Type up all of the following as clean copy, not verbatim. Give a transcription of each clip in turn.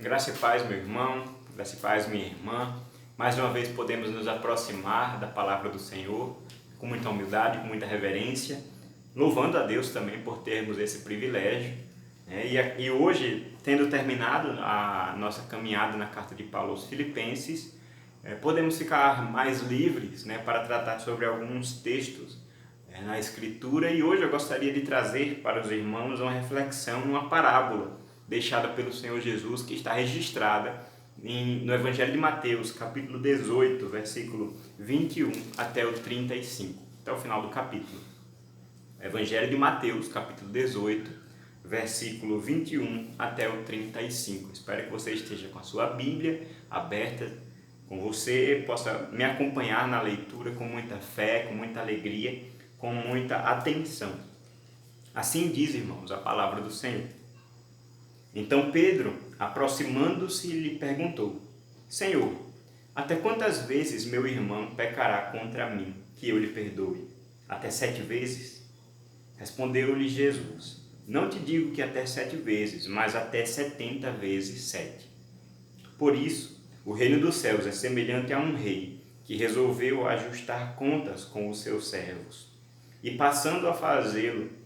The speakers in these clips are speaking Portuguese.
Graça e paz, meu irmão, graça e paz, minha irmã. Mais uma vez podemos nos aproximar da palavra do Senhor com muita humildade, com muita reverência, louvando a Deus também por termos esse privilégio. E hoje, tendo terminado a nossa caminhada na carta de Paulo aos Filipenses, podemos ficar mais livres, para tratar sobre alguns textos na Escritura. E hoje eu gostaria de trazer para os irmãos uma reflexão, uma parábola deixada pelo Senhor Jesus, que está registrada no Evangelho de Mateus, capítulo 18, versículo 21 até o 35, até o final do capítulo. Evangelho de Mateus, capítulo 18, versículo 21 até o 35. Espero que você esteja com a sua Bíblia aberta com você, possa me acompanhar na leitura com muita fé, com muita alegria, com muita atenção. Assim diz, irmãos, a palavra do Senhor. Então Pedro, aproximando-se, lhe perguntou: Senhor, até quantas vezes meu irmão pecará contra mim, que eu lhe perdoe? Até 7 vezes? Respondeu-lhe Jesus: Não te digo que até 7 vezes, mas até 70 vezes 7. Por isso, o reino dos céus é semelhante a um rei que resolveu ajustar contas com os seus servos. E passando a fazê-lo,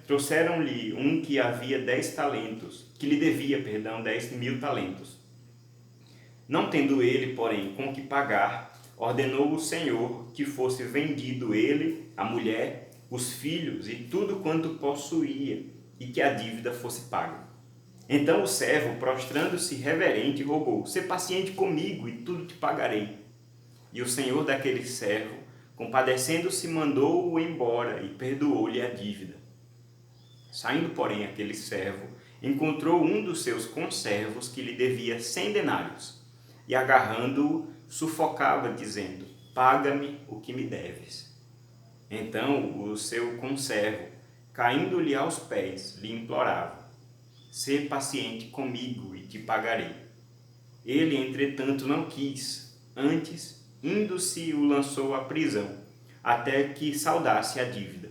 trouxeram-lhe um que havia 10 talentos, que lhe devia, 10.000 talentos. Não tendo ele, porém, com que pagar, ordenou o Senhor que fosse vendido ele, a mulher, os filhos e tudo quanto possuía, e que a dívida fosse paga. Então o servo, prostrando-se reverente, rogou: Sê paciente comigo e tudo te pagarei. E o senhor daquele servo, compadecendo-se, mandou-o embora e perdoou-lhe a dívida. Saindo, porém, aquele servo, encontrou um dos seus conservos que lhe devia 100 denários, e agarrando-o, sufocava, dizendo: Paga-me o que me deves. Então o seu conservo, caindo-lhe aos pés, lhe implorava: Sê paciente comigo e te pagarei. Ele, entretanto, não quis, antes, indo-se, o lançou à prisão, até que saldasse a dívida.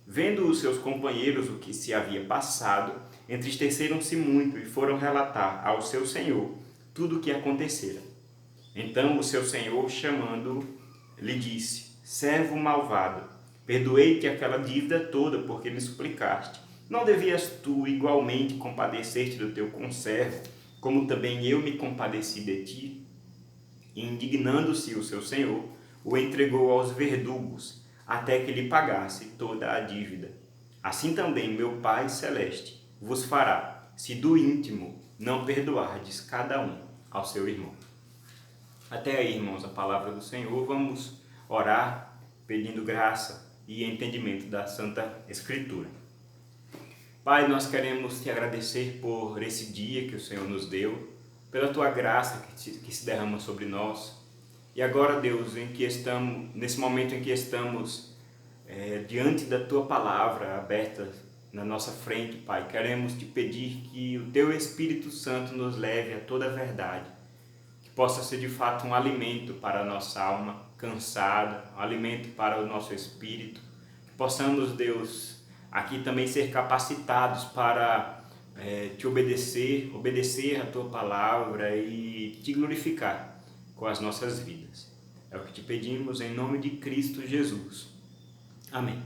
Vendo os seus companheiros o que se havia passado, entristeceram-se muito e foram relatar ao seu senhor tudo o que acontecera. Então o seu senhor, chamando-o, lhe disse: Servo malvado, perdoei-te aquela dívida toda porque me suplicaste. Não devias tu igualmente compadecer-te do teu conservo, como também eu me compadeci de ti? E indignando-se o seu senhor, o entregou aos verdugos, até que lhe pagasse toda a dívida. Assim também meu Pai Celeste vos fará, se do íntimo não perdoardes cada um ao seu irmão. Até aí, irmãos, a palavra do Senhor. Vamos orar pedindo graça e entendimento da Santa Escritura. Pai, nós queremos te agradecer por esse dia que o Senhor nos deu, pela tua graça que se derrama sobre nós. E agora, Deus, nesse momento em que estamos diante da tua palavra aberta na nossa frente, Pai, queremos te pedir que o teu Espírito Santo nos leve a toda a verdade, que possa ser de fato um alimento para a nossa alma cansada, um alimento para o nosso espírito, que possamos, Deus, aqui também ser capacitados para te obedecer a tua palavra e te glorificar com as nossas vidas. É o que te pedimos em nome de Cristo Jesus. Amém.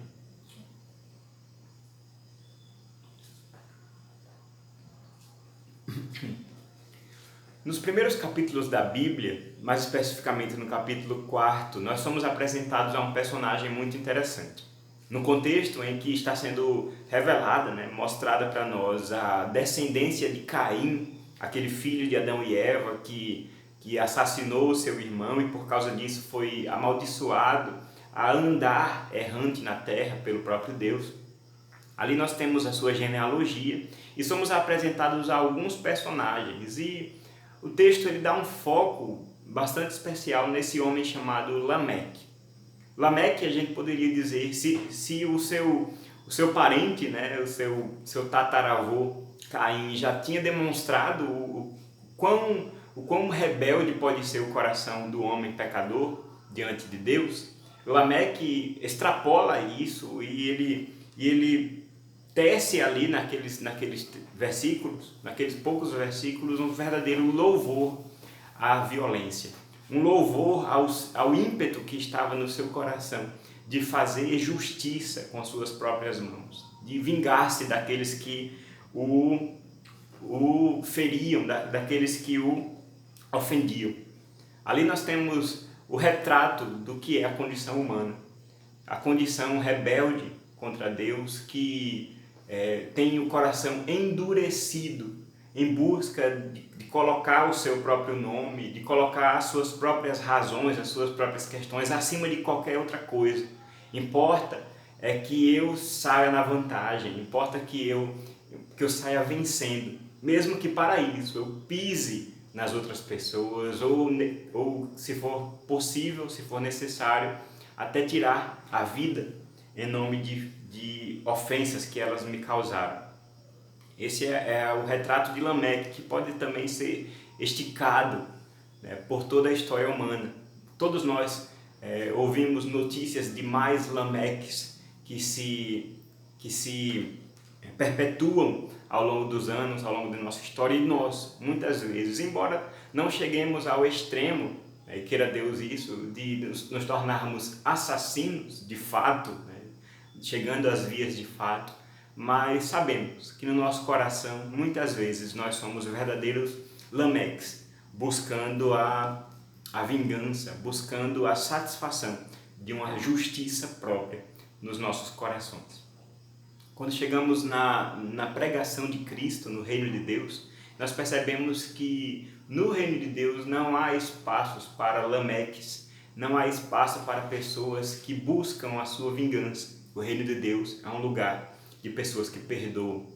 Nos primeiros capítulos da Bíblia, mais especificamente no capítulo 4, nós somos apresentados a um personagem muito interessante. No contexto em que está sendo revelada, mostrada para nós a descendência de Caim, aquele filho de Adão e Eva que assassinou seu irmão e por causa disso foi amaldiçoado a andar errante na terra pelo próprio Deus. Ali nós temos a sua genealogia e somos apresentados a alguns personagens, e o texto ele dá um foco bastante especial nesse homem chamado Lameque. Lameque, a gente poderia dizer, se o seu parente, o seu tataravô Caim já tinha demonstrado o quão rebelde pode ser o coração do homem pecador diante de Deus, Lameque extrapola isso e ele tece ali naqueles versículos, naqueles poucos versículos, um verdadeiro louvor à violência. Um louvor ao ímpeto que estava no seu coração de fazer justiça com as suas próprias mãos, de vingar-se daqueles que o feriam, daqueles que o ofendiam. Ali nós temos o retrato do que é a condição humana, a condição rebelde contra Deus, que tem o coração endurecido em busca de colocar o seu próprio nome, de colocar as suas próprias razões, as suas próprias questões acima de qualquer outra coisa. Importa que eu saia na vantagem, importa que eu saia vencendo, mesmo que para isso eu pise nas outras pessoas, ou se for possível, se for necessário, até tirar a vida em nome de ofensas que elas me causaram. Esse é o retrato de Lameque, que pode também ser esticado, né, por toda a história humana. Todos nós ouvimos notícias de mais Lameques que se perpetuam ao longo dos anos, ao longo da nossa história, e nós, muitas vezes, embora não cheguemos ao extremo, e queira Deus isso, de nos tornarmos assassinos de fato, né, chegando às vias de fato, mas sabemos que no nosso coração, muitas vezes, nós somos verdadeiros Lameques, buscando a vingança, buscando a satisfação de uma justiça própria nos nossos corações. Quando chegamos na pregação de Cristo no reino de Deus, nós percebemos que no reino de Deus não há espaços para Lameques, não há espaço para pessoas que buscam a sua vingança. O reino de Deus é um lugar de pessoas que perdoam,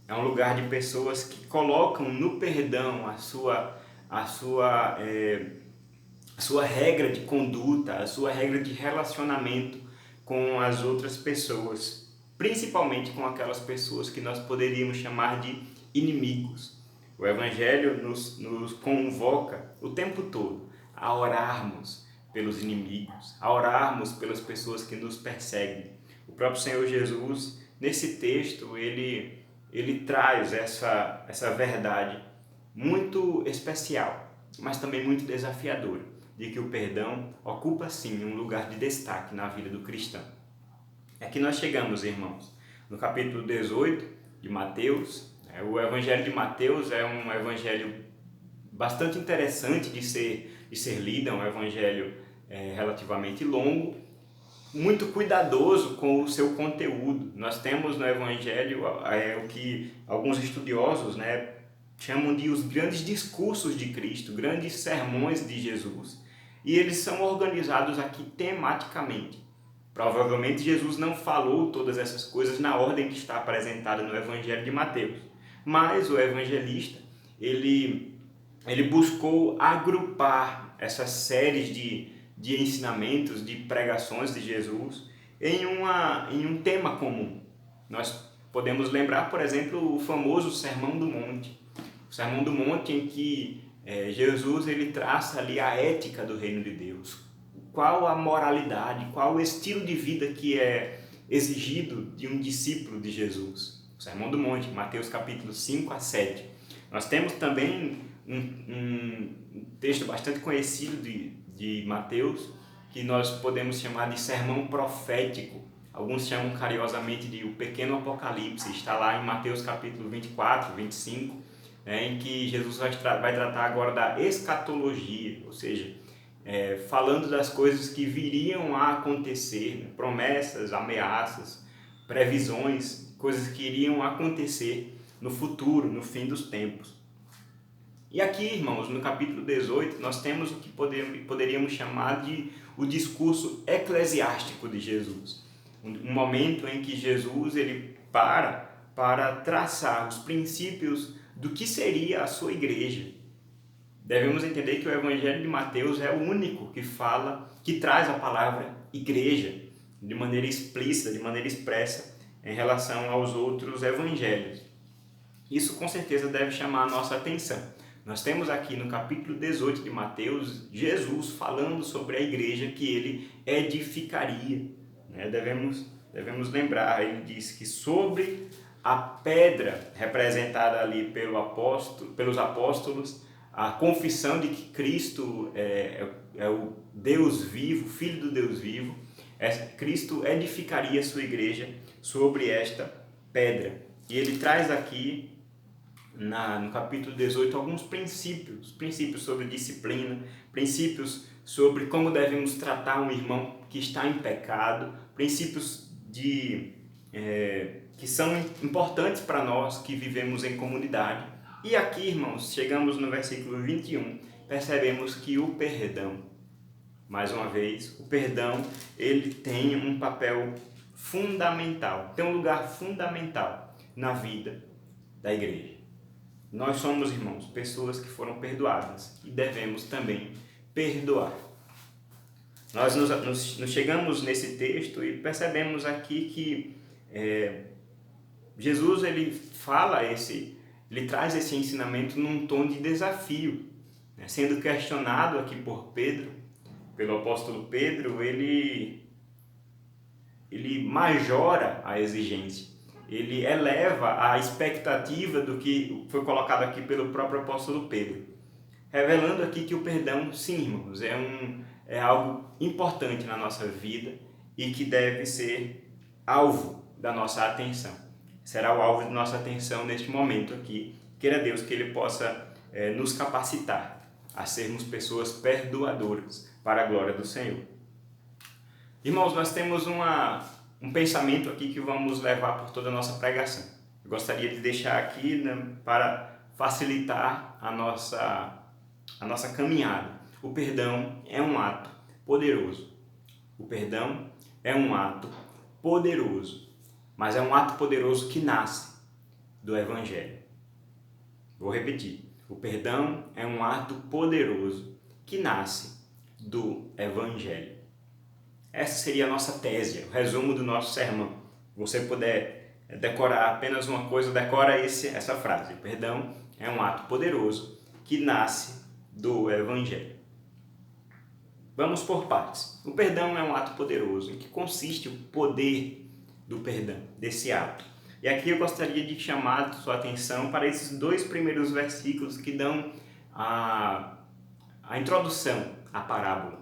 é um lugar de pessoas que colocam no perdão a sua regra de conduta, a sua regra de relacionamento com as outras pessoas, principalmente com aquelas pessoas que nós poderíamos chamar de inimigos. O Evangelho nos convoca o tempo todo a orarmos pelos inimigos, a orarmos pelas pessoas que nos perseguem. O próprio Senhor Jesus, nesse texto, ele traz essa verdade muito especial, mas também muito desafiadora, de que o perdão ocupa sim um lugar de destaque na vida do cristão. Aqui nós chegamos, irmãos, no capítulo 18 de Mateus. O Evangelho de Mateus é um evangelho bastante interessante de ser lido, é um evangelho relativamente longo, muito cuidadoso com o seu conteúdo. Nós temos no Evangelho o que alguns estudiosos, né, chamam de os grandes discursos de Cristo, grandes sermões de Jesus, e eles são organizados aqui tematicamente. Provavelmente Jesus não falou todas essas coisas na ordem que está apresentada no Evangelho de Mateus, mas o evangelista ele buscou agrupar essas séries de ensinamentos, de pregações de Jesus em um tema comum. Nós podemos lembrar, por exemplo, o famoso Sermão do Monte. O Sermão do Monte em que Jesus ele traça ali a ética do reino de Deus. Qual a moralidade, qual o estilo de vida que é exigido de um discípulo de Jesus. O Sermão do Monte, Mateus capítulo 5 a 7. Nós temos também um texto bastante conhecido de Mateus, que nós podemos chamar de sermão profético. Alguns chamam carinhosamente de o pequeno Apocalipse. Está lá em Mateus capítulo 24, 25, em que Jesus vai tratar agora da escatologia, ou seja, falando das coisas que viriam a acontecer, né? Promessas, ameaças, previsões, coisas que iriam acontecer no futuro, no fim dos tempos. E aqui, irmãos, no capítulo 18, nós temos o que poderíamos chamar de o discurso eclesiástico de Jesus. Um momento em que Jesus ele para traçar os princípios do que seria a sua igreja. Devemos entender que o Evangelho de Mateus é o único que traz a palavra igreja de maneira explícita, de maneira expressa em relação aos outros evangelhos. Isso com certeza deve chamar a nossa atenção. Nós temos aqui no capítulo 18 de Mateus, Jesus falando sobre a igreja que ele edificaria. Devemos lembrar, ele diz que sobre a pedra representada ali pelos apóstolos, a confissão de que Cristo é o Deus vivo, Filho do Deus vivo. Cristo edificaria a sua igreja sobre esta pedra. E ele traz aqui, no capítulo 18, alguns princípios sobre disciplina, princípios sobre como devemos tratar um irmão que está em pecado, princípios que são importantes para nós que vivemos em comunidade. E aqui, irmãos, chegamos no versículo 21, percebemos que o perdão, mais uma vez, o perdão, ele tem um papel fundamental, tem um lugar fundamental na vida da igreja. Nós somos, irmãos, pessoas que foram perdoadas e devemos também perdoar. Nós nos chegamos nesse texto e percebemos aqui que Jesus ele traz esse ensinamento num tom de desafio, né? Sendo questionado aqui pelo apóstolo Pedro, ele majora a exigência, ele eleva a expectativa do que foi colocado aqui pelo próprio apóstolo Pedro, revelando aqui que o perdão, sim, irmãos, é algo importante na nossa vida e que deve ser alvo da nossa atenção. Será o alvo de nossa atenção neste momento aqui. Queira Deus que Ele possa nos capacitar a sermos pessoas perdoadoras para a glória do Senhor. Irmãos, nós temos um pensamento aqui que vamos levar por toda a nossa pregação. Eu gostaria de deixar aqui, né, para facilitar a nossa caminhada. O perdão é um ato poderoso. O perdão é um ato poderoso. Mas é um ato poderoso que nasce do Evangelho. Vou repetir. O perdão é um ato poderoso que nasce do Evangelho. Essa seria a nossa tese, o resumo do nosso sermão. Se você puder decorar apenas uma coisa, decora essa frase. O perdão é um ato poderoso que nasce do Evangelho. Vamos por partes. O perdão é um ato poderoso. Em que consiste o poder do perdão, desse ato? E aqui eu gostaria de chamar a sua atenção para esses 2 primeiros versículos que dão a introdução à parábola.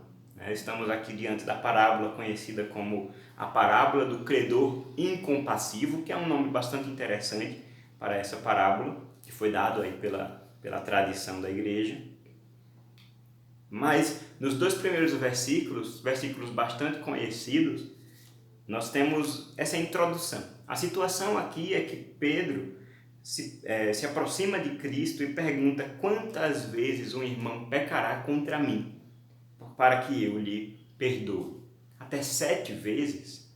Estamos aqui diante da parábola conhecida como a parábola do credor incompassivo, que é um nome bastante interessante para essa parábola, que foi dado aí pela tradição da igreja. Mas nos 2 primeiros versículos bastante conhecidos, nós temos essa introdução. A situação aqui é que Pedro se aproxima de Cristo e pergunta quantas vezes um irmão pecará contra mim, para que eu lhe perdoe. Até 7 vezes?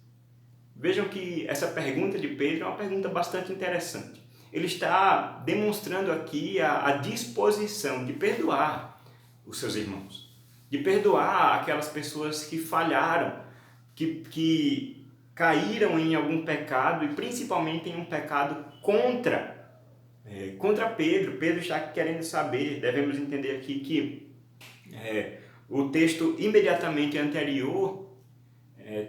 Vejam que essa pergunta de Pedro é uma pergunta bastante interessante. Ele está demonstrando aqui a disposição de perdoar os seus irmãos, de perdoar aquelas pessoas que falharam, que caíram em algum pecado e principalmente em um pecado contra Pedro. Pedro está querendo saber, devemos entender aqui que o texto imediatamente anterior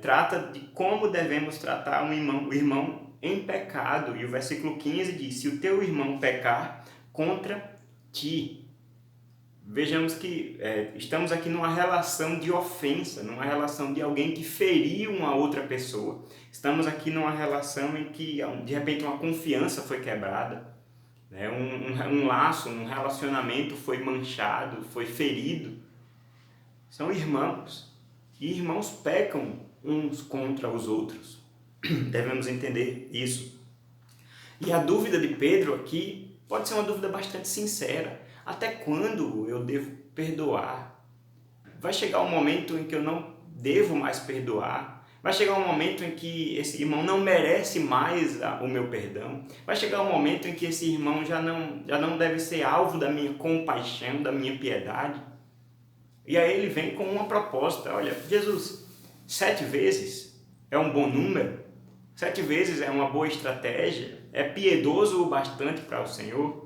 trata de como devemos tratar o irmão em pecado. E o versículo 15 diz: se o teu irmão pecar contra ti. Vejamos que estamos aqui numa relação de ofensa, numa relação de alguém que feriu uma outra pessoa. Estamos aqui numa relação em que, de repente, uma confiança foi quebrada, né? Um laço, um relacionamento foi manchado, foi ferido. São irmãos, e irmãos pecam uns contra os outros. Devemos entender isso. E a dúvida de Pedro aqui pode ser uma dúvida bastante sincera. Até quando eu devo perdoar? Vai chegar um momento em que eu não devo mais perdoar? Vai chegar um momento em que esse irmão não merece mais o meu perdão? Vai chegar um momento em que esse irmão já não deve ser alvo da minha compaixão, da minha piedade? E aí ele vem com uma proposta. Olha, Jesus, 7 vezes é um bom número? 7 vezes é uma boa estratégia? É piedoso o bastante para o Senhor?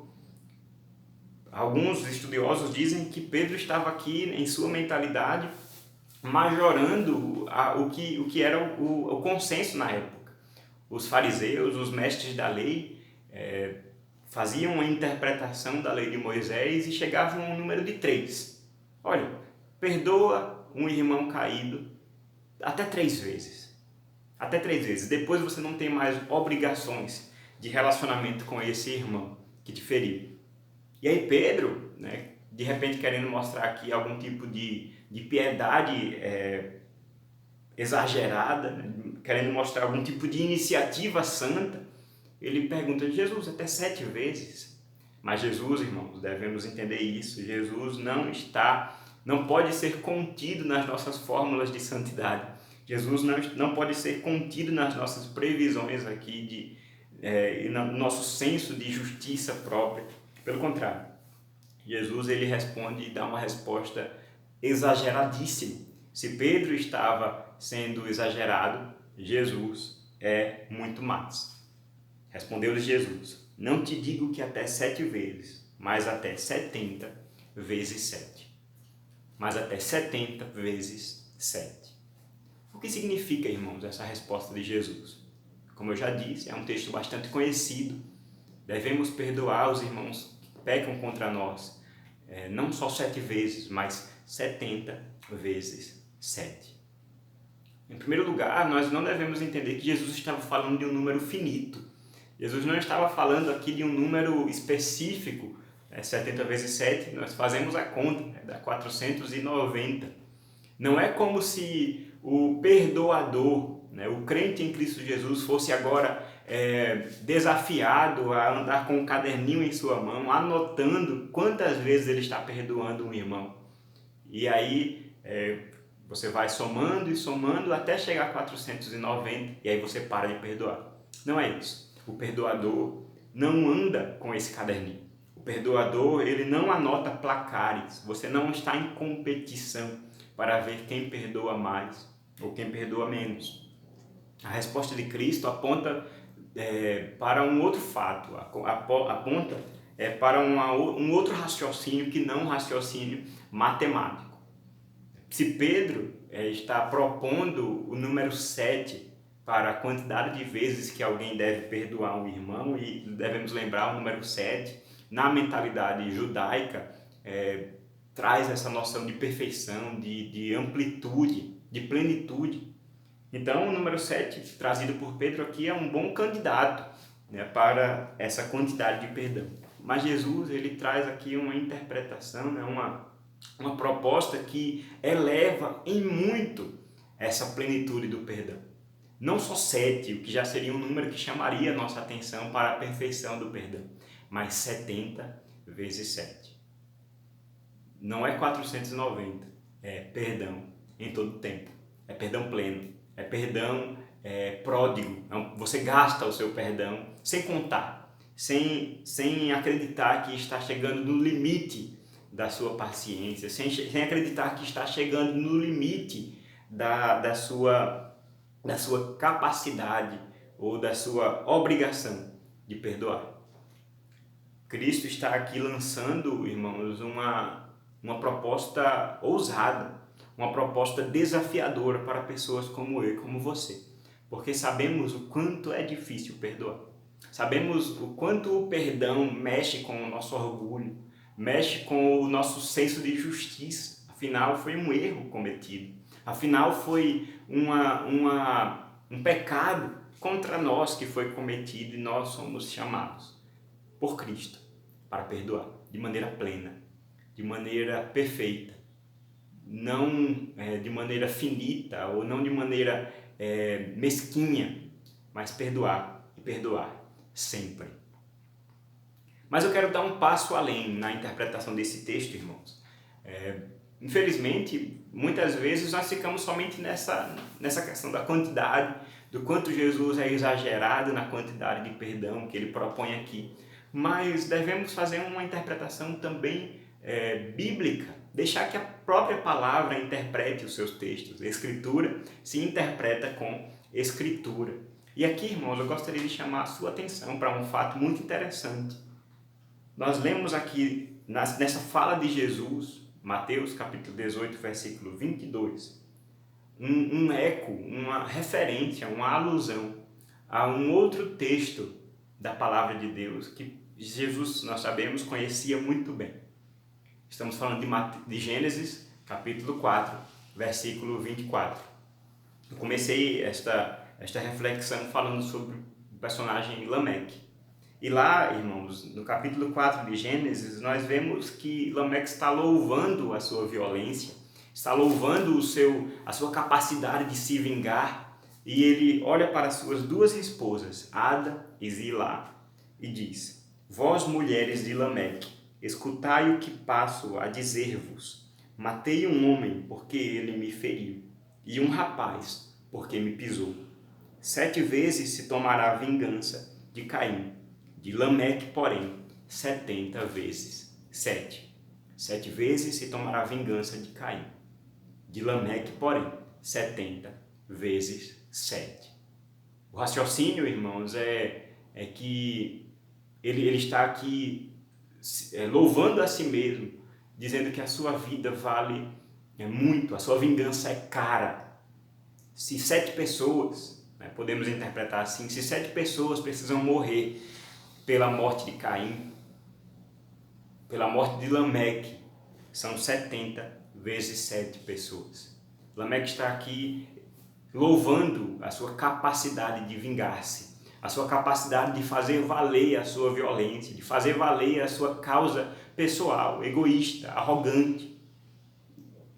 Alguns estudiosos dizem que Pedro estava aqui, em sua mentalidade, majorando o que era o consenso na época. os fariseus, os mestres da lei, faziam uma interpretação da lei de Moisés e chegavam a um número de 3. Olha, perdoa um irmão caído até 3 vezes. Até 3 vezes. Depois você não tem mais obrigações de relacionamento com esse irmão que te feriu. E aí Pedro, né, de repente querendo mostrar aqui algum tipo de piedade exagerada, né, querendo mostrar algum tipo de iniciativa santa, ele pergunta: Jesus, até 7 vezes? Mas Jesus, irmãos, devemos entender isso, Jesus não pode ser contido nas nossas fórmulas de santidade. Jesus não pode ser contido nas nossas previsões aqui e no nosso senso de justiça própria. Pelo contrário, Jesus ele responde e dá uma resposta exageradíssima. Se Pedro estava sendo exagerado, Jesus é muito mais. Respondeu-lhe Jesus: não te digo que até 7 vezes, mas até 70 vezes 7. Mas até 70 vezes 7. O que significa, irmãos, essa resposta de Jesus? Como eu já disse, é um texto bastante conhecido. Devemos perdoar os irmãos que pecam contra nós, não só 7 vezes, mas 70 vezes 7. Em primeiro lugar, nós não devemos entender que Jesus estava falando de um número finito. Jesus não estava falando aqui de um número específico, 70 vezes 7, nós fazemos a conta, dá 490. Não é como se o perdoador, o crente em Cristo Jesus, fosse agora desafiado a andar com um caderninho em sua mão, anotando quantas vezes ele está perdoando um irmão. E aí você vai somando e somando até chegar a 490 e aí você para de perdoar. Não é isso. O perdoador não anda com esse caderninho. O perdoador, ele não anota placares. Você não está em competição para ver quem perdoa mais ou quem perdoa menos. A resposta de Cristo aponta para um outro fato, aponta para um outro raciocínio que não um raciocínio matemático. Se Pedro está propondo o número 7 para a quantidade de vezes que alguém deve perdoar um irmão, e devemos lembrar o número 7, na mentalidade judaica, traz essa noção de perfeição, de amplitude, de plenitude. Então o número 7, trazido por Pedro aqui, é um bom candidato para essa quantidade de perdão. Mas Jesus ele traz aqui uma interpretação, uma proposta que eleva em muito essa plenitude do perdão. Não só 7, o que já seria um número que chamaria a nossa atenção para a perfeição do perdão, mas 70 vezes 7. Não é 490, é perdão em todo o tempo, é perdão pleno, é perdão pródigo. Você gasta o seu perdão sem contar, sem acreditar que está chegando no limite da sua paciência, sem acreditar que está chegando no limite da sua capacidade ou da sua obrigação de perdoar. Cristo está aqui lançando, irmãos, uma proposta ousada, uma proposta desafiadora para pessoas como eu e como você, porque sabemos o quanto é difícil perdoar. Sabemos o quanto o perdão mexe com o nosso orgulho, mexe com o nosso senso de justiça. Afinal, foi um erro cometido. Afinal, foi um pecado contra nós que foi cometido e nós somos chamados por Cristo para perdoar de maneira plena, de maneira perfeita, não de maneira finita ou não de maneira mesquinha, mas perdoar e perdoar sempre. Mas eu quero dar um passo além na interpretação desse texto, irmãos. Infelizmente, muitas vezes nós ficamos somente nessa questão da quantidade, do quanto Jesus é exagerado na quantidade de perdão que ele propõe aqui. Mas devemos fazer uma interpretação também bíblica, deixar que a própria palavra interprete os seus textos. A Escritura se interpreta com Escritura. E aqui, irmãos, eu gostaria de chamar a sua atenção para um fato muito interessante. Nós lemos aqui, nessa fala de Jesus, Mateus capítulo 18, versículo 22, um eco, uma referência, uma alusão a um outro texto da palavra de Deus que Jesus, nós sabemos, conhecia muito bem. Estamos falando de Gênesis, capítulo 4, versículo 24. Eu comecei esta reflexão falando sobre o personagem Lameque. E lá, irmãos, no capítulo 4 de Gênesis, nós vemos que Lameque está louvando a sua violência, está louvando a sua capacidade de se vingar, e ele olha para suas duas esposas, Ada e Zilá, e diz: Vós, mulheres de Lameque, escutai o que passo a dizer-vos. Matei um homem, porque ele me feriu, e um rapaz, porque me pisou. 7 vezes se tomará vingança de Caim, de Lameque, porém, 70 vezes 7. 7 vezes se tomará vingança de Caim, de Lameque, porém, 70 vezes 7. O raciocínio, irmãos, é que ele está aqui louvando a si mesmo, dizendo que a sua vida vale muito, a sua vingança é cara. Se 7 pessoas, podemos interpretar assim, se 7 pessoas precisam morrer pela morte de Caim, pela morte de Lameque, são 70 vezes 7 pessoas. Lameque está aqui louvando a sua capacidade de vingar-se, a sua capacidade de fazer valer a sua violência, de fazer valer a sua causa pessoal, egoísta, arrogante.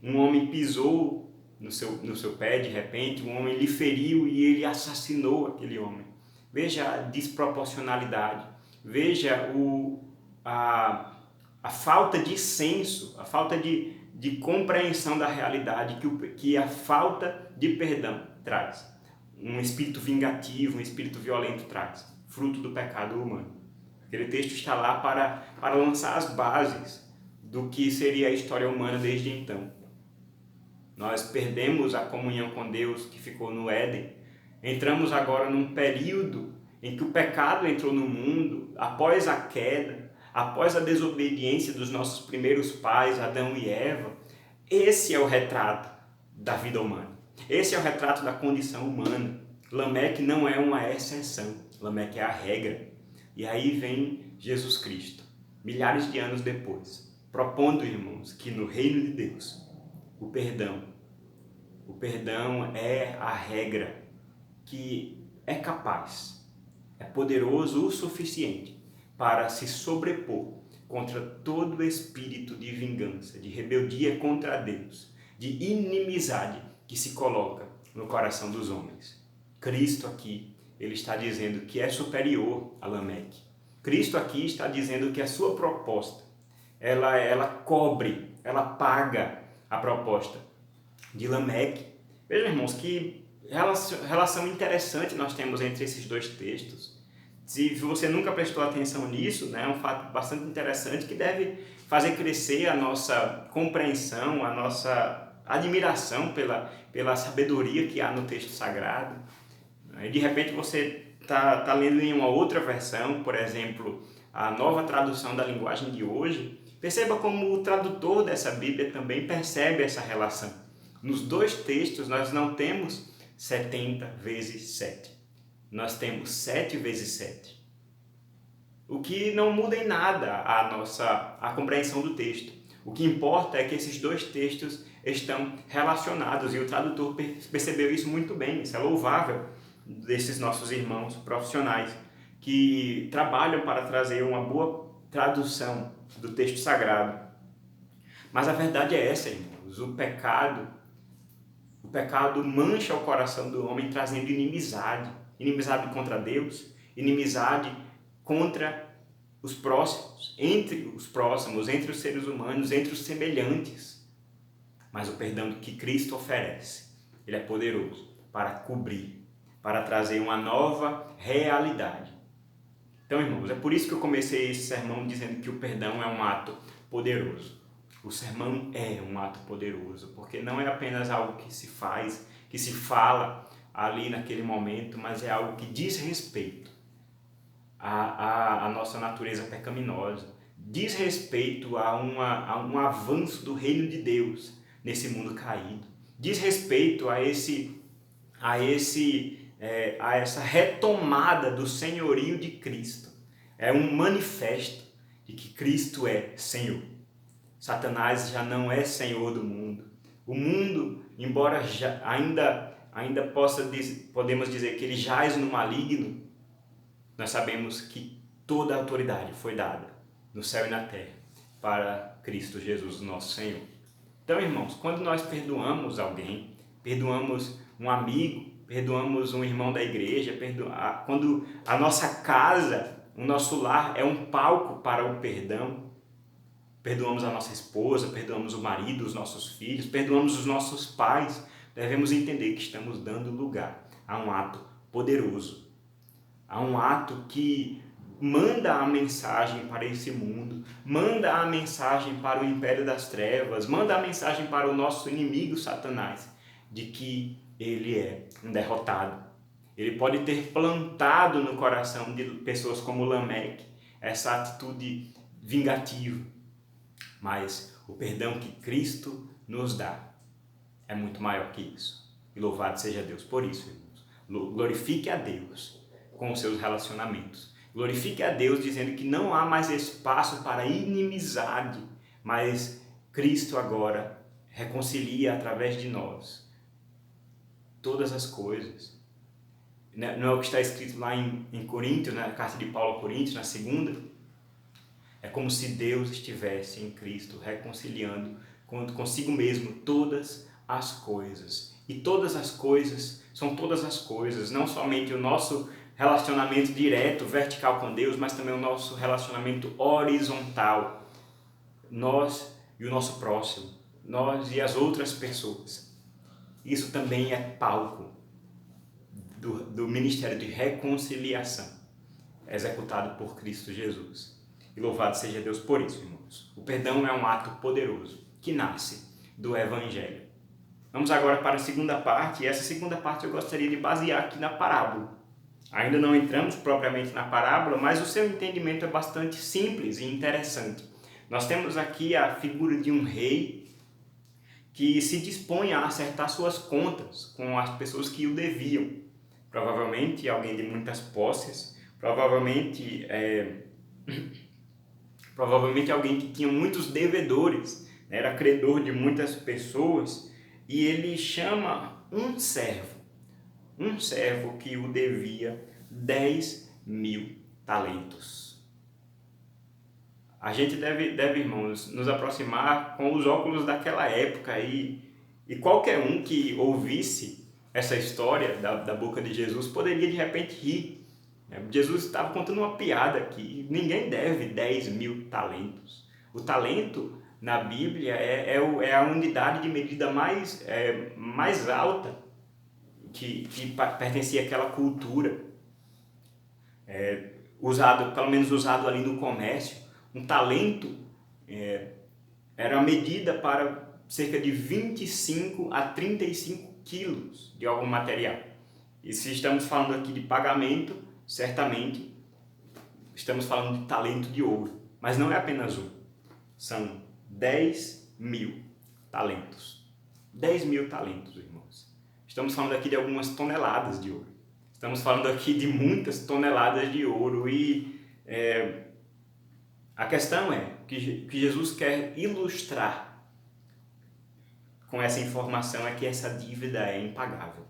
Um homem pisou no seu pé de repente, um homem lhe feriu e ele assassinou aquele homem. Veja a desproporcionalidade, veja a falta de senso, a falta de compreensão da realidade que a falta de perdão traz. Um espírito vingativo, um espírito violento traz, fruto do pecado humano. Aquele texto está lá para lançar as bases do que seria a história humana desde então. Nós perdemos a comunhão com Deus que ficou no Éden. Entramos agora num período em que o pecado entrou no mundo após a queda, após a desobediência dos nossos primeiros pais, Adão e Eva. Esse é o retrato da vida humana. Esse é o retrato da condição humana. Lameque não é uma exceção, Lameque é a regra. E aí vem Jesus Cristo, milhares de anos depois, propondo, irmãos, que no reino de Deus, o perdão é a regra que é capaz, é poderoso o suficiente para se sobrepor contra todo espírito de vingança, de rebeldia contra Deus, de inimizade que se coloca no coração dos homens. Cristo aqui, ele está dizendo que é superior a Lameque. Cristo aqui está dizendo que a sua proposta, ela cobre, ela paga a proposta de Lameque. Vejam, irmãos, que relação interessante nós temos entre esses dois textos. Se você nunca prestou atenção nisso, é um fato bastante interessante que deve fazer crescer a nossa compreensão, a nossa admiração pela sabedoria que há no texto sagrado. E de repente você está lendo em uma outra versão, por exemplo, a Nova Tradução da Linguagem de Hoje. Perceba como o tradutor dessa Bíblia também percebe essa relação. Nos dois textos nós não temos 70 vezes 7. Nós temos 7 vezes 7. O que não muda em nada a compreensão do texto. O que importa é que esses dois textos estão relacionados e o tradutor percebeu isso muito bem. Isso é louvável desses nossos irmãos profissionais que trabalham para trazer uma boa tradução do texto sagrado. Mas a verdade é essa, irmãos. O pecado mancha o coração do homem, trazendo inimizade. Inimizade contra Deus, inimizade contra os próximos, entre os seres humanos, entre os semelhantes. Mas o perdão que Cristo oferece, ele é poderoso para cobrir, para trazer uma nova realidade. Então, irmãos, é por isso que eu comecei esse sermão dizendo que o perdão é um ato poderoso. O sermão é um ato poderoso, porque não é apenas algo que se faz, que se fala ali naquele momento, mas é algo que diz respeito à nossa natureza pecaminosa, diz respeito a um avanço do reino de Deus nesse mundo caído, diz respeito a esse a essa retomada do senhorio de Cristo. É um manifesto de que Cristo é Senhor. Satanás já não é Senhor do mundo. O mundo, embora ainda podemos dizer que ele jaz no maligno, nós sabemos que toda a autoridade foi dada no céu e na terra para Cristo Jesus, nosso Senhor. Então, irmãos, quando nós perdoamos alguém, perdoamos um amigo, perdoamos um irmão da igreja, quando a nossa casa, o nosso lar é um palco para o perdão, perdoamos a nossa esposa, perdoamos o marido, os nossos filhos, perdoamos os nossos pais, devemos entender que estamos dando lugar a um ato poderoso, a um ato que manda a mensagem para esse mundo, manda a mensagem para o império das trevas, manda a mensagem para o nosso inimigo Satanás, de que ele é um derrotado. Ele pode ter plantado no coração de pessoas como Lameque essa atitude vingativa, mas o perdão que Cristo nos dá é muito maior que isso. E louvado seja Deus por isso, irmãos. Glorifique a Deus com os seus relacionamentos. Glorifique a Deus dizendo que não há mais espaço para inimizade, mas Cristo agora reconcilia através de nós todas as coisas. Não é o que está escrito lá em Coríntios, na carta de Paulo a Coríntios, na segunda? É como se Deus estivesse em Cristo reconciliando consigo mesmo todas as coisas. E todas as coisas são todas as coisas, não somente o nosso relacionamento direto, vertical com Deus, mas também o nosso relacionamento horizontal. Nós e o nosso próximo, nós e as outras pessoas. Isso também é palco do ministério de reconciliação executado por Cristo Jesus. E louvado seja Deus por isso, irmãos. O perdão é um ato poderoso que nasce do Evangelho. Vamos agora para a segunda parte, e essa segunda parte eu gostaria de basear aqui na parábola. Ainda não entramos propriamente na parábola, mas o seu entendimento é bastante simples e interessante. Nós temos aqui a figura de um rei que se dispõe a acertar suas contas com as pessoas que o deviam. Provavelmente alguém de muitas posses, provavelmente alguém que tinha muitos devedores, era credor de muitas pessoas, e ele chama um servo que o devia 10.000 talentos. A gente deve, irmãos, nos aproximar com os óculos daquela época e qualquer um que ouvisse essa história da boca de Jesus poderia de repente rir. Jesus estava contando uma piada aqui. Ninguém deve 10.000 talentos. O talento na Bíblia é a unidade de medida mais alta que pertencia àquela cultura. Pelo menos usado ali no comércio. Um talento era a medida para cerca de 25 a 35 quilos de algum material. E se estamos falando aqui de pagamento, certamente estamos falando de talento de ouro. Mas não é apenas um. São 10.000 talentos. 10.000 talentos, irmãos. Estamos falando aqui de algumas toneladas de ouro. Estamos falando aqui de muitas toneladas de ouro. E a questão é que Jesus quer ilustrar com essa informação é que essa dívida é impagável.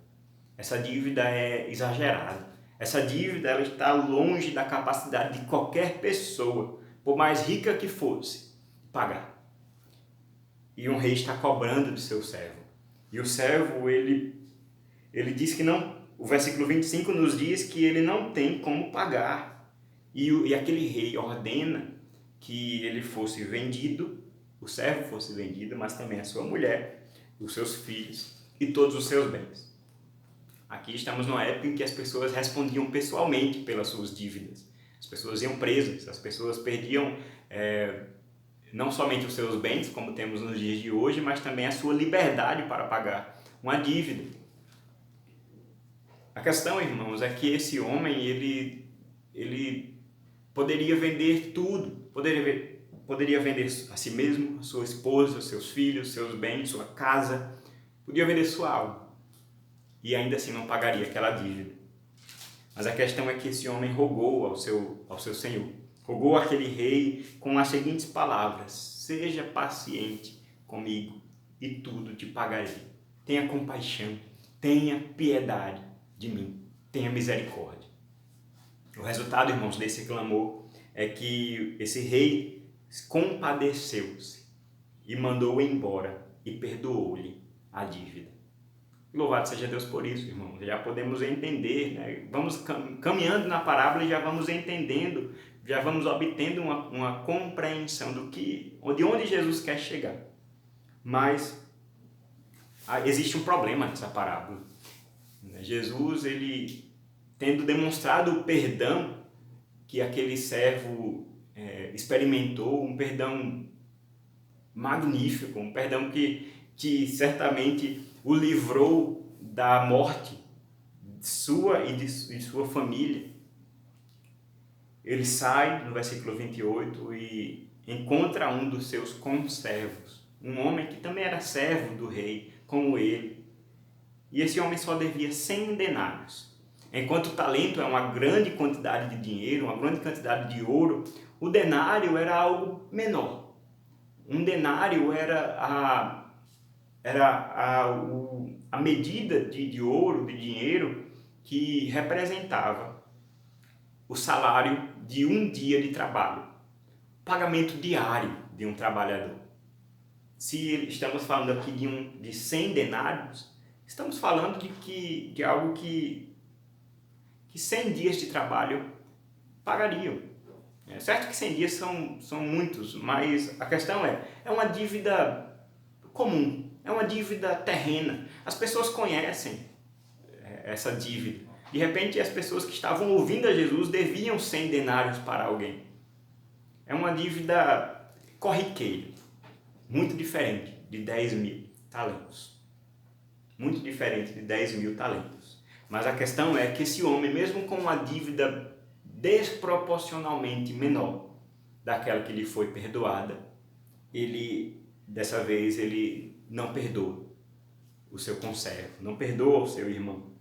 Essa dívida é exagerada. Essa dívida ela está longe da capacidade de qualquer pessoa, por mais rica que fosse, pagar. E um rei está cobrando de seu servo. E o servo, ele diz que não. O versículo 25 nos diz que ele não tem como pagar. E aquele rei ordena que ele fosse vendido, o servo fosse vendido, mas também a sua mulher, os seus filhos e todos os seus bens. Aqui estamos numa época em que as pessoas respondiam pessoalmente pelas suas dívidas. As pessoas iam presas, as pessoas perdiam não somente os seus bens, como temos nos dias de hoje, mas também a sua liberdade para pagar uma dívida. A questão, irmãos, é que esse homem, ele poderia vender tudo, poderia vender a si mesmo, a sua esposa, seus filhos, seus bens, sua casa, podia vender sua alma e ainda assim não pagaria aquela dívida. Mas a questão é que esse homem rogou ao seu senhor, rogou àquele rei com as seguintes palavras: seja paciente comigo e tudo te pagarei. Tenha compaixão, tenha piedade de mim, tenha misericórdia. O resultado, irmãos, desse clamor é que esse rei compadeceu-se e mandou-o embora e perdoou-lhe a dívida. Louvado seja Deus por isso, irmãos. Já podemos entender, né? Vamos caminhando na parábola e já vamos entendendo, já vamos obtendo uma compreensão de onde Jesus quer chegar. Mas existe um problema nessa parábola. Jesus, ele tendo demonstrado o perdão que aquele servo experimentou, um perdão magnífico, um perdão que certamente o livrou da morte sua e de sua família. Ele sai, no versículo 28, e encontra um dos seus conservos, um homem que também era servo do rei, como ele. E esse homem só devia 100 denários. Enquanto o talento é uma grande quantidade de dinheiro, uma grande quantidade de ouro, o denário era algo menor. Um denário era a medida de ouro, de dinheiro, que representava o salário de um dia de trabalho, pagamento diário de um trabalhador. Se estamos falando aqui de 100 denários, estamos falando de algo que 100 dias de trabalho pagariam. É certo que 100 dias são muitos, mas a questão é uma dívida comum, é uma dívida terrena. As pessoas conhecem essa dívida. De repente, as pessoas que estavam ouvindo a Jesus deviam 100 denários para alguém. É uma dívida corriqueira, muito diferente de 10 mil talentos. Muito diferente de 10 mil talentos. Mas a questão é que esse homem, mesmo com uma dívida desproporcionalmente menor daquela que lhe foi perdoada, dessa vez ele não perdoa o seu conservo, não perdoa o seu irmão.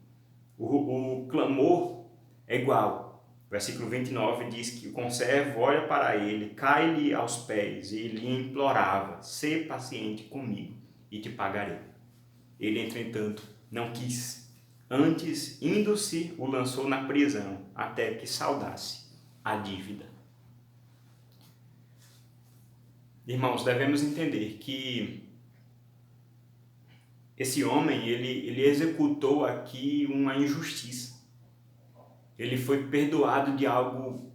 O clamor é igual. O versículo 29 diz que o conservo olha para ele, cai-lhe aos pés e lhe implorava: sê paciente comigo e te pagarei. Ele, entretanto, não quis. Antes, indo-se, o lançou na prisão até que saldasse a dívida. Irmãos, devemos entender que esse homem, ele executou aqui uma injustiça. Ele foi perdoado de algo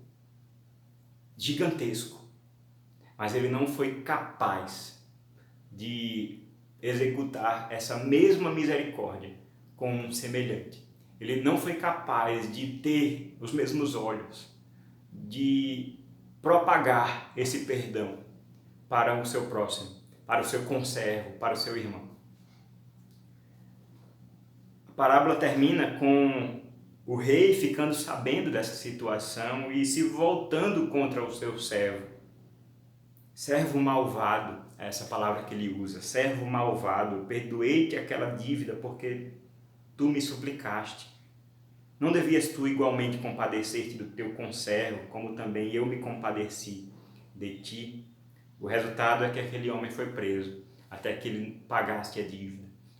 gigantesco, mas ele não foi capaz de executar essa mesma misericórdia com um semelhante. Ele não foi capaz de ter os mesmos olhos, de propagar esse perdão para o seu próximo, para o seu conservo, para o seu irmão. A parábola termina com o rei ficando sabendo dessa situação e se voltando contra o seu servo. Servo malvado, é essa palavra que ele usa, servo malvado, perdoei-te aquela dívida porque tu me suplicaste. Não devias tu igualmente compadecer-te do teu conservo, como também eu me compadeci de ti? O resultado é que aquele homem foi preso, até que ele pagasse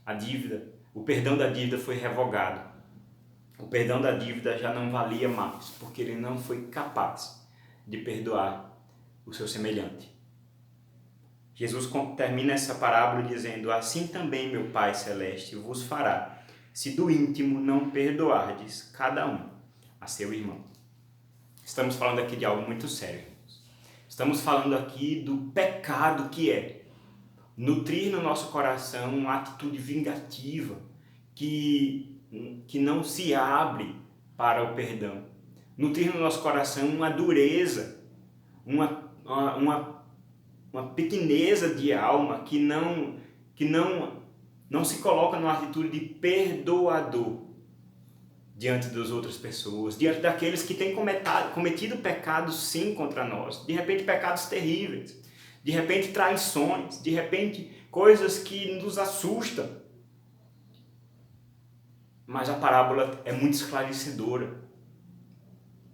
a dívida. O perdão da dívida foi revogado. O perdão da dívida já não valia mais, porque ele não foi capaz de perdoar o seu semelhante. Jesus termina essa parábola dizendo: assim também meu Pai Celeste vos fará, se do íntimo não perdoardes cada um a seu irmão. Estamos falando aqui de algo muito sério. Estamos falando aqui do pecado que é nutrir no nosso coração uma atitude vingativa que não se abre para o perdão. Nutrir no nosso coração uma dureza, uma pequeneza de alma que não se coloca numa atitude de perdoador diante das outras pessoas, diante daqueles que têm cometido pecados sim contra nós, de repente pecados terríveis, de repente traições, de repente coisas que nos assustam. Mas a parábola é muito esclarecedora.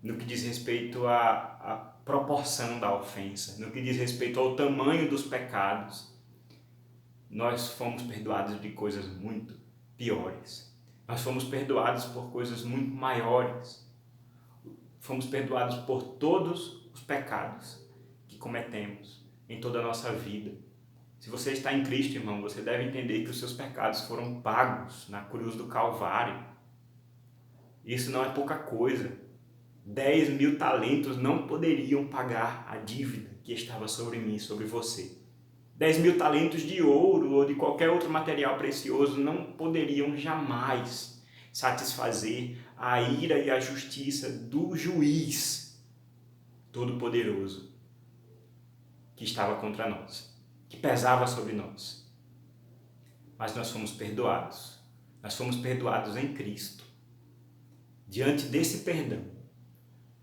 no que diz respeito à proporção da ofensa, no que diz respeito ao tamanho dos pecados. Nós fomos perdoados de coisas muito piores. Nós fomos perdoados por coisas muito maiores. Fomos perdoados por todos os pecados que cometemos em toda a nossa vida. Se você está em Cristo, irmão, você deve entender que os seus pecados foram pagos na cruz do Calvário. Isso não é pouca coisa. 10.000 talentos não poderiam pagar a dívida que estava sobre mim e sobre você. 10.000 talentos de ouro ou de qualquer outro material precioso não poderiam jamais satisfazer a ira e a justiça do juiz todo-poderoso que estava contra nós, que pesava sobre nós. Mas nós fomos perdoados. Nós fomos perdoados em Cristo. Diante desse perdão,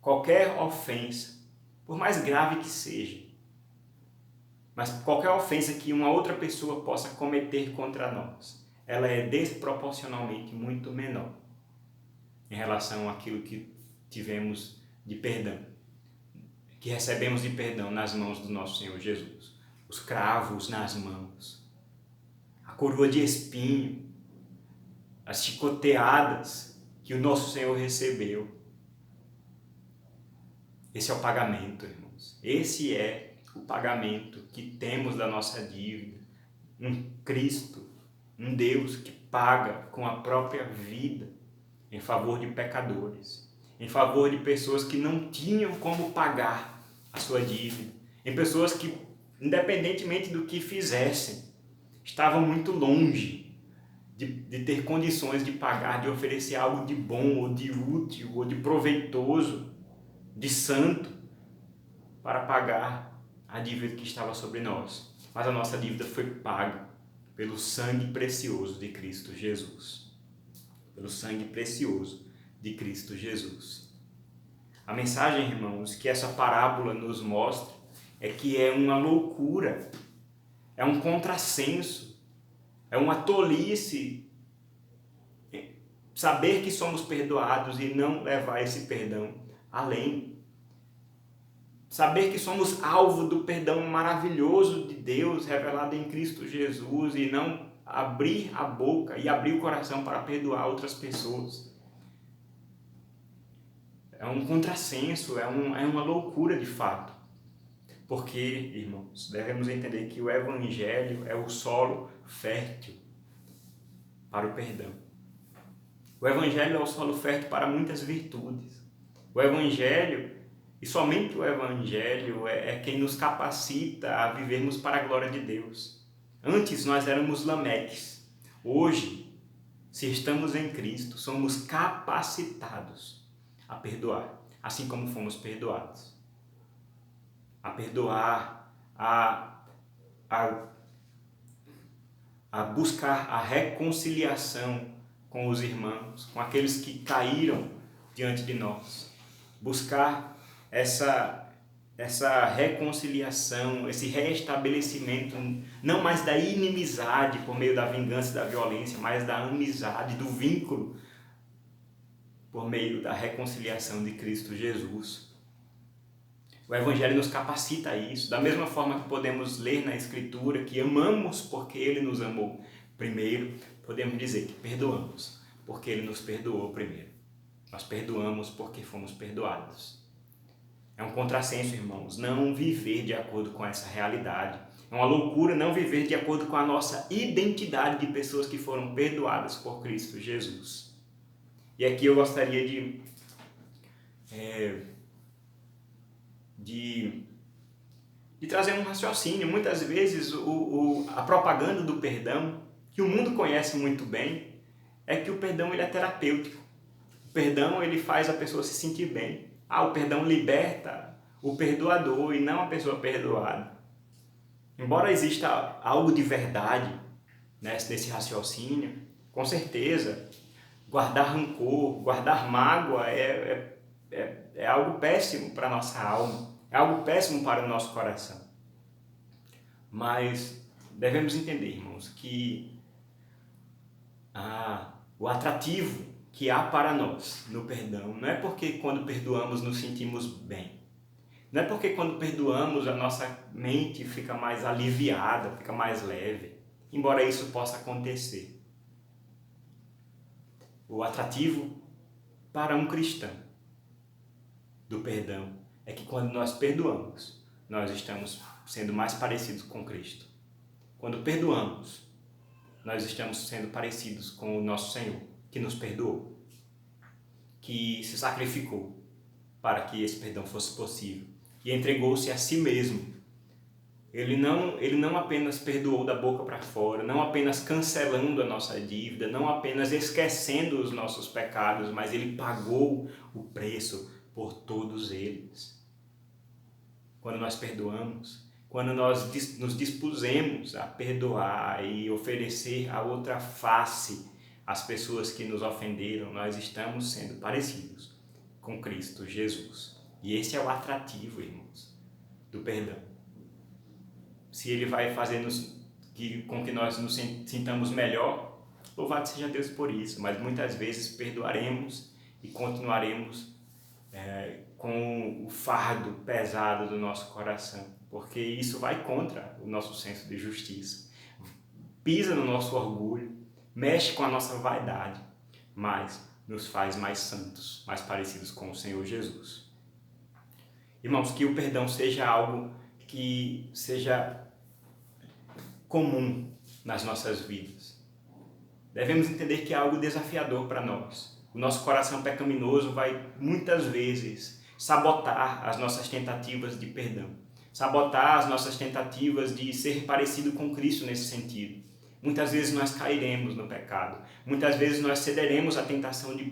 qualquer ofensa, por mais grave que seja, mas qualquer ofensa que uma outra pessoa possa cometer contra nós, ela é desproporcionalmente muito menor em relação àquilo que tivemos de perdão, que recebemos de perdão nas mãos do nosso Senhor Jesus. Os cravos nas mãos, a coroa de espinho, as chicoteadas que o nosso Senhor recebeu. Esse é o pagamento, irmãos. Esse é o pagamento que temos da nossa dívida. Um Cristo, um Deus que paga com a própria vida em favor de pecadores, em favor de pessoas que não tinham como pagar a sua dívida, em pessoas que, independentemente do que fizessem, estavam muito longe de ter condições de pagar, de oferecer algo de bom, ou de útil, ou de proveitoso, de santo, para pagar a dívida que estava sobre nós. Mas a nossa dívida foi paga pelo sangue precioso de Cristo Jesus. Pelo sangue precioso de Cristo Jesus. A mensagem, irmãos, que essa parábola nos mostra é que é uma loucura, é um contrassenso, é uma tolice saber que somos perdoados e não levar esse perdão além. Saber que somos alvo do perdão maravilhoso de Deus revelado em Cristo Jesus e não abrir a boca e abrir o coração para perdoar outras pessoas. É um contrassenso, é uma loucura de fato. Porque, irmãos, devemos entender que o Evangelho é o solo fértil para o perdão. O Evangelho é o solo fértil para muitas virtudes. O Evangelho, e somente o Evangelho, é quem nos capacita a vivermos para a glória de Deus. Antes nós éramos Lameques. Hoje, se estamos em Cristo, somos capacitados a perdoar, assim como fomos perdoados. A perdoar, a buscar a reconciliação com os irmãos, com aqueles que caíram diante de nós. Buscar essa reconciliação, esse restabelecimento, não mais da inimizade por meio da vingança e da violência, mas da amizade, do vínculo por meio da reconciliação de Cristo Jesus. O Evangelho nos capacita a isso, da mesma forma que podemos ler na Escritura que amamos porque Ele nos amou primeiro, podemos dizer que perdoamos porque Ele nos perdoou primeiro. Nós perdoamos porque fomos perdoados. É um contrassenso, irmãos, não viver de acordo com essa realidade. É uma loucura não viver de acordo com a nossa identidade de pessoas que foram perdoadas por Cristo Jesus. E aqui eu gostaria de trazer um raciocínio. Muitas vezes a propaganda do perdão, que o mundo conhece muito bem, é que o perdão ele é terapêutico. O perdão ele faz a pessoa se sentir bem. O perdão liberta o perdoador e não a pessoa perdoada. Embora exista algo de verdade nesse raciocínio, com certeza, guardar rancor, guardar mágoa é algo péssimo para a nossa alma, é algo péssimo para o nosso coração. Mas devemos entender, irmãos, que o atrativo que há para nós no perdão não é porque quando perdoamos nos sentimos bem. Não é porque quando perdoamos a nossa mente fica mais aliviada, fica mais leve, embora isso possa acontecer. O atrativo para um cristão do perdão é que quando nós perdoamos, nós estamos sendo mais parecidos com Cristo. Quando perdoamos, nós estamos sendo parecidos com o nosso Senhor, que nos perdoou, que se sacrificou para que esse perdão fosse possível e entregou-se a si mesmo. Ele não apenas perdoou da boca para fora, não apenas cancelando a nossa dívida, não apenas esquecendo os nossos pecados, mas ele pagou o preço por todos eles. Quando nós perdoamos, quando nós nos dispusemos a perdoar e oferecer a outra face às pessoas que nos ofenderam, nós estamos sendo parecidos com Cristo Jesus. E esse é o atrativo, irmãos, do perdão. Se ele vai fazer com que nós nos sintamos melhor, louvado seja Deus por isso, mas muitas vezes perdoaremos e continuaremos com o fardo pesado do nosso coração, porque isso vai contra o nosso senso de justiça, pisa no nosso orgulho, mexe com a nossa vaidade, mas nos faz mais santos, mais parecidos com o Senhor Jesus. Irmãos, que o perdão seja algo que seja comum nas nossas vidas. Devemos entender que é algo desafiador para nós. O nosso coração pecaminoso vai muitas vezes sabotar as nossas tentativas de perdão, sabotar as nossas tentativas de ser parecido com Cristo nesse sentido. Muitas vezes nós cairemos no pecado, muitas vezes nós cederemos à tentação de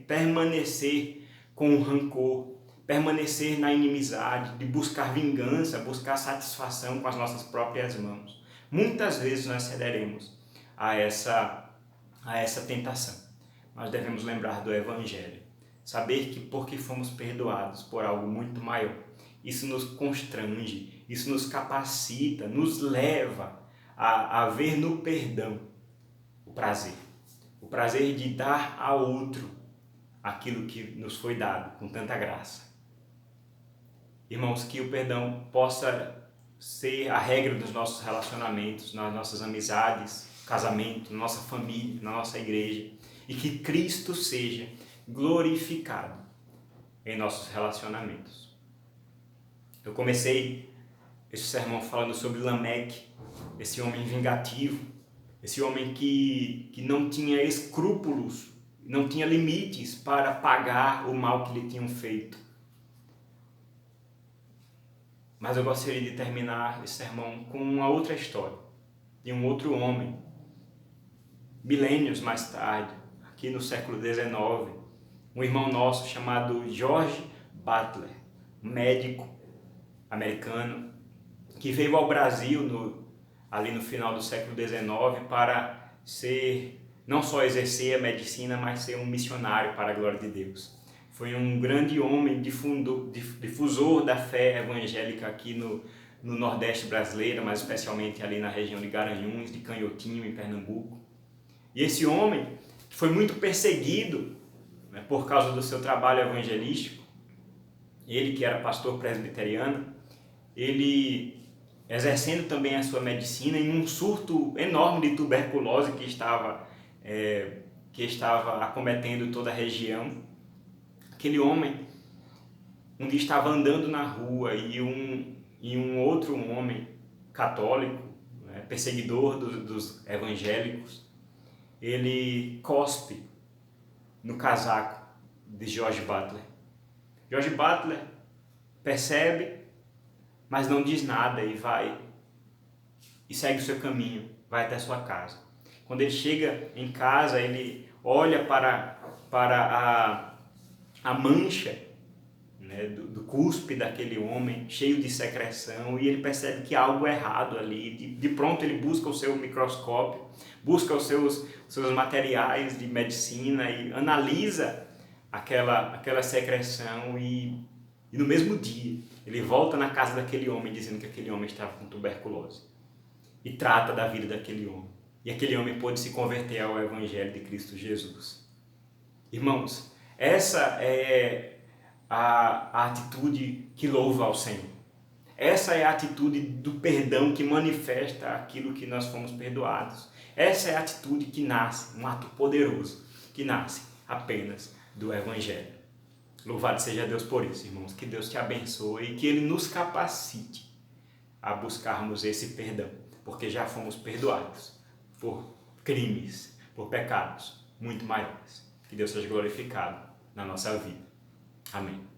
permanecer com o rancor, permanecer na inimizade, de buscar vingança, buscar satisfação com as nossas próprias mãos. Muitas vezes nós cederemos a essa tentação. Nós devemos lembrar do Evangelho, saber que porque fomos perdoados por algo muito maior, isso nos constrange, isso nos capacita, nos leva a ver no perdão o prazer de dar a outro aquilo que nos foi dado com tanta graça. Irmãos, que o perdão possa ser a regra dos nossos relacionamentos, nas nossas amizades, casamento, na nossa família, na nossa igreja, e que Cristo seja glorificado em nossos relacionamentos. Eu comecei esse sermão falando sobre Lameque, esse homem vingativo, esse homem que não tinha escrúpulos, não tinha limites para pagar o mal que lhe tinham feito. Mas eu gostaria de terminar esse sermão com uma outra história, de um outro homem, milênios mais tarde, aqui no século XIX, um irmão nosso chamado George Butler, um médico americano, que veio ao Brasil ali no final do século XIX para não só exercer a medicina, mas ser um missionário para a glória de Deus. Foi um grande homem difusor da fé evangélica aqui no Nordeste brasileiro, mas especialmente ali na região de Garanhuns, de Canhotinho, em Pernambuco. E esse homem, que foi muito perseguido, né, por causa do seu trabalho evangelístico, ele que era pastor presbiteriano, ele exercendo também a sua medicina em um surto enorme de tuberculose que estava acometendo toda a região. Aquele homem um dia estava andando na rua e um outro homem católico, né, perseguidor dos evangélicos, ele cospe no casaco de George Butler. George Butler percebe, mas não diz nada e vai e segue o seu caminho, vai até a sua casa. Quando ele chega em casa, ele olha para a mancha, né, do cuspe daquele homem, cheio de secreção, e ele percebe que há algo errado ali. De pronto ele busca o seu microscópio, busca os seus materiais de medicina e analisa aquela secreção e no mesmo dia ele volta na casa daquele homem dizendo que aquele homem estava com tuberculose e trata da vida daquele homem. E aquele homem pôde se converter ao Evangelho de Cristo Jesus. Irmãos, essa é a atitude que louva ao Senhor. Essa é a atitude do perdão que manifesta aquilo que nós fomos perdoados. Essa é a atitude que nasce, um ato poderoso, que nasce apenas do Evangelho. Louvado seja Deus por isso, irmãos. Que Deus te abençoe e que Ele nos capacite a buscarmos esse perdão, porque já fomos perdoados por crimes, por pecados muito maiores. Que Deus seja glorificado na nossa vida. Amém.